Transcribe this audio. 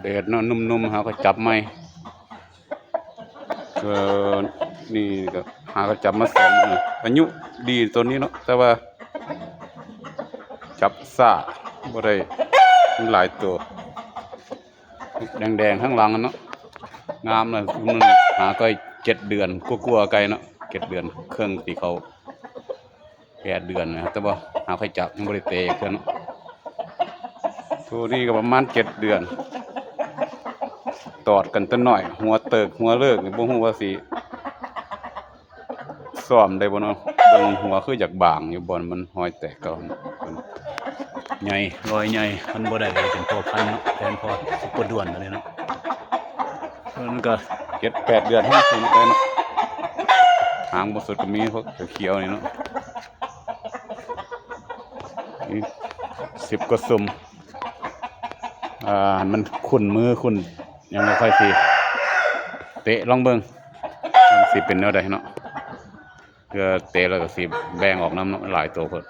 เดดเนาะนุ่มๆหาก็จับไม่นี่ก็หาก็จับมา2 มื้ออายุดีตัวนี้เนาะแต่ว่าจับซ่าบ่ได้มันหลายตัวแดงๆข้างหลังเนาะงามเลยมันหาก็7 เดือนกลัวๆไกลเนาะ7 เดือนเครื่องตีเขา8 เดือนนะแต่ว่าหาใครจับยังบ่ได้เตะเพิ่นเนาะตัวนี้ก็ประมาณ7 เดือนตอดกันตั้งหน่อยหัวเติกหัวเลิกบ่ฮู้ว่าสิซ้อมได้บ่เนาะเบิ่งหัวคืออยากบางอยู่บ่มันห้อยแตกเก่าใหญ่รอยใหญ่มันบ่ได้เป็นพ่อพันธุ์เนาะแทนพ่อซุปเปอร์ด่วนอะไรเนาะมันก็7-8 เดือนให้ถึงได้เนาะหางบ่สุดก็มีพวกเขียวนี่เนาะนี่10 กว่าซุ่มมันขุ่นมือขุ่นยังบ่ค่อยสิเตะลองเบิ่งมันสิเป็นแนวใดเนาะเพื่อเตะแล้วก็สิแบ่งออกน้ำเนาะหลายตัวเพิ่น